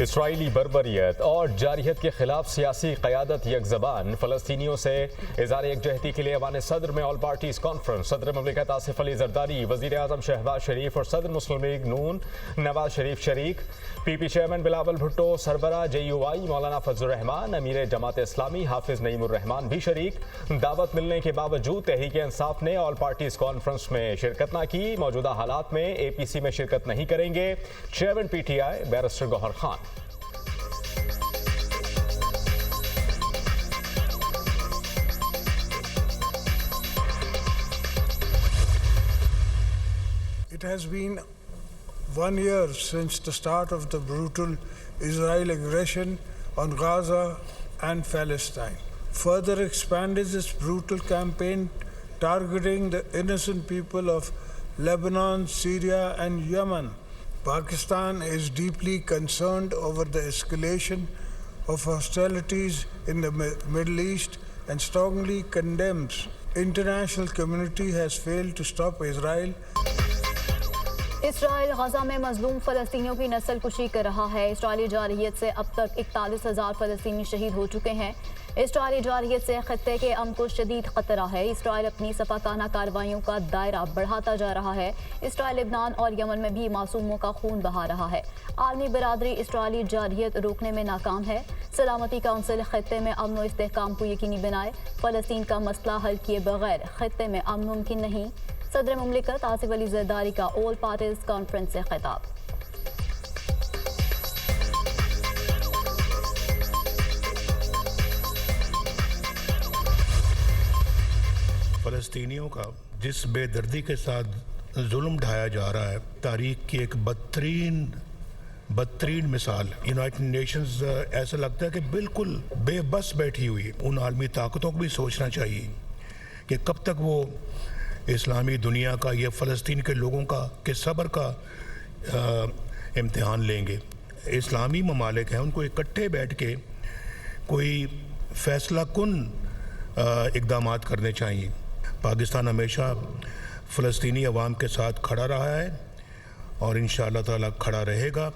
اسرائیلی بربریت اور جارحیت کے خلاف سیاسی قیادت یک زبان، فلسطینیوں سے اظہار یکجہتی کے لیے ایوان صدر میں آل پارٹیز کانفرنس۔ صدر مملکت آصف علی زرداری، وزیر اعظم شہباز شریف اور صدر مسلم لیگ نون نواز شریف شریک۔ پی پی چیئرمین بلاول بھٹو، سربراہ جے یو آئی مولانا فضل الرحمان، امیر جماعت اسلامی حافظ نعیم الرحمان بھی شریک۔ دعوت ملنے کے باوجود تحریک انصاف نے آل پارٹیز کانفرنس میں شرکت نہ کی، موجودہ حالات میں اے پی سی میں شرکت نہیں کریں گے۔ Chairman P T I barrister Gohar Khan. It has been 1 year since the start of the brutal Israeli aggression on Gaza and Palestine. Further expanded this brutal campaign targeting the innocent people of Lebanon, Syria and Yemen. Pakistan is deeply concerned over the escalation of hostilities in the Middle East and strongly condemns. International community has failed to stop Israel. اسرائیل غزہ میں مظلوم فلسطینیوں کی نسل کشی کر رہا ہے۔ اسرائیلی جارحیت سے اب تک 41,000 فلسطینی شہید ہو چکے ہیں۔ اسرائیلی جارحیت سے خطے کے امن کو شدید خطرہ ہے۔ اسرائیل اپنی سفاکانہ کارروائیوں کا دائرہ بڑھاتا جا رہا ہے۔ اسرائیل لبنان اور یمن میں بھی معصوموں کا خون بہا رہا ہے۔ عالمی برادری اسرائیلی جارحیت روکنے میں ناکام ہے۔ سلامتی کونسل خطے میں امن و استحکام کو یقینی بنائے۔ فلسطین کا مسئلہ حل کیے بغیر خطے میں امن ممکن نہیں۔ صدر مملکت آصف علی زرداری کا آل پارٹیز کانفرنس سے خطاب۔ فلسطینیوں کا جس بے دردی کے ساتھ ظلم ڈھایا جا رہا ہے، تاریخ کی ایک بدترین مثال۔ یونائٹڈ نیشنز ایسا لگتا ہے کہ بالکل بے بس بیٹھی ہوئی۔ ان عالمی طاقتوں کو بھی سوچنا چاہیے کہ کب تک وہ اسلامی دنیا کا، یہ فلسطین کے لوگوں کا کہ صبر کا امتحان لیں گے۔ اسلامی ممالک ہیں، ان کو اکٹھے بیٹھ کے کوئی فیصلہ کن اقدامات کرنے چاہیے۔ پاکستان ہمیشہ فلسطینی عوام کے ساتھ کھڑا رہا ہے اور انشاءاللہ تعالیٰ کھڑا رہے گا۔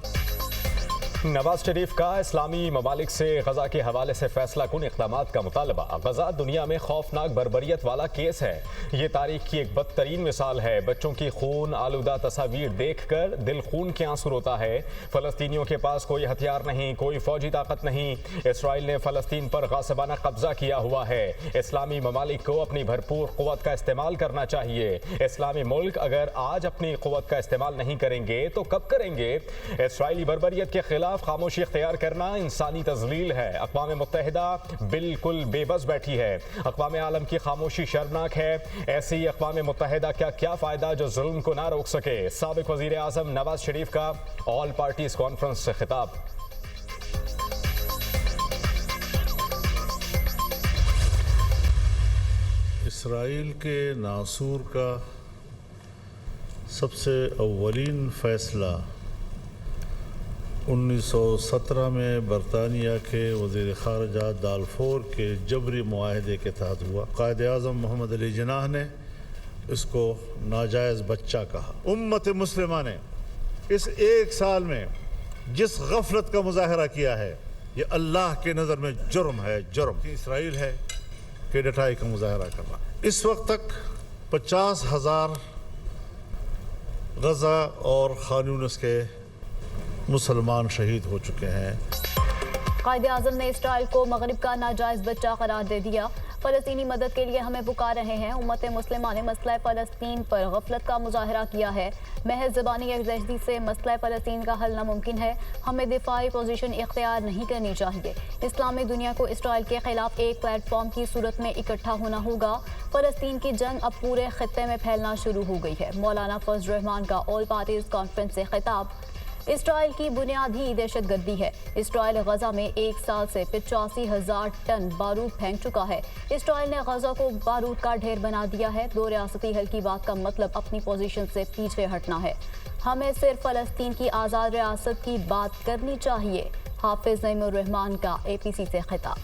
نواز شریف کا اسلامی ممالک سے غزہ کے حوالے سے فیصلہ کن اقدامات کا مطالبہ۔ غزہ دنیا میں خوفناک بربریت والا کیس ہے۔ یہ تاریخ کی ایک بدترین مثال ہے۔ بچوں کی خون آلودہ تصاویر دیکھ کر دل خون کے آنسو روتا ہے۔ فلسطینیوں کے پاس کوئی ہتھیار نہیں، کوئی فوجی طاقت نہیں۔ اسرائیل نے فلسطین پر غاصبانہ قبضہ کیا ہوا ہے۔ اسلامی ممالک کو اپنی بھرپور قوت کا استعمال کرنا چاہیے۔ اسلامی ملک اگر آج اپنی قوت کا استعمال نہیں کریں گے تو کب کریں گے؟ اسرائیلی بربریت کے خلاف خاموشی اختیار کرنا انسانی تذلیل ہے۔ اقوام متحدہ بالکل بے بس بیٹھی ہے۔ اقوام عالم کی خاموشی شرمناک ہے۔ ایسی اقوام متحدہ کیا فائدہ جو ظلم کو نہ روک سکے۔ سابق وزیر اعظم نواز شریف کا آل پارٹیز کانفرنس سے خطاب۔ اسرائیل کے ناصور کا سب سے اولین فیصلہ 1917 میں برطانیہ کے وزیر خارجہ دالفور کے جبری معاہدے کے تحت ہوا۔ قائد اعظم محمد علی جناح نے اس کو ناجائز بچہ کہا۔ امت مسلمہ نے اس 1 سال میں جس غفلت کا مظاہرہ کیا ہے، یہ اللہ کے نظر میں جرم ہے، جرم۔ اسرائیل ہے کہ ڈٹائی کا مظاہرہ کرنا۔ اس وقت تک 50,000 غزہ اور خان یونس کے مسلمان شہید ہو چکے ہیں۔ قائد اعظم نے اسرائیل کو مغرب کا ناجائز بچہ قرار دے دیا۔ فلسطینی مدد کے لیے ہمیں پکار رہے ہیں۔ امت مسلمہ نے مسئلہ فلسطین پر غفلت کا مظاہرہ کیا ہے۔ محض زبانی یکجہتی سے مسئلہ فلسطین کا حل ناممکن ہے۔ ہمیں دفاعی پوزیشن اختیار نہیں کرنی چاہیے۔ اسلامی دنیا کو اسرائیل کے خلاف ایک پلیٹ فارم کی صورت میں اکٹھا ہونا ہوگا۔ فلسطین کی جنگ اب پورے خطے میں پھیلنا شروع ہو گئی ہے۔ مولانا فضل الرحمان کا آل پارٹیز کانفرنس سے خطاب۔ اسرائیل کی بنیاد ہی دہشت گردی ہے۔ اسرائیل غزہ میں 1 سال سے 85,000 ٹن بارود پھینک چکا ہے۔ اسرائیل نے غزہ کو بارود کا ڈھیر بنا دیا ہے۔ 2 ریاستی حل کی بات کا مطلب اپنی پوزیشن سے پیچھے ہٹنا ہے۔ ہمیں صرف فلسطین کی آزاد ریاست کی بات کرنی چاہیے۔ حافظ نعیم الرحمان کا اے پی سی سے خطاب۔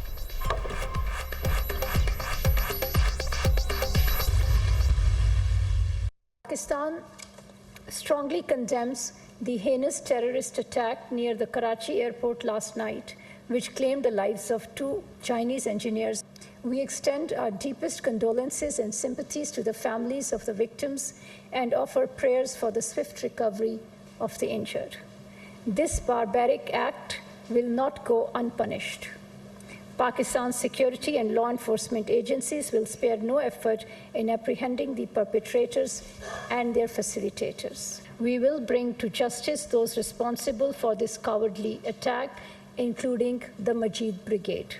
Pakistan strongly condemns the heinous terrorist attack near the Karachi airport last night, which claimed the lives of 2 Chinese engineers. We extend our deepest condolences and sympathies to the families of the victims and offer prayers for the swift recovery of the injured. This barbaric act will not go unpunished. Pakistan's security and law enforcement agencies will spare no effort in apprehending the perpetrators and their facilitators. We will bring to justice those responsible for this cowardly attack, including the Majid Brigade.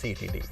CTD।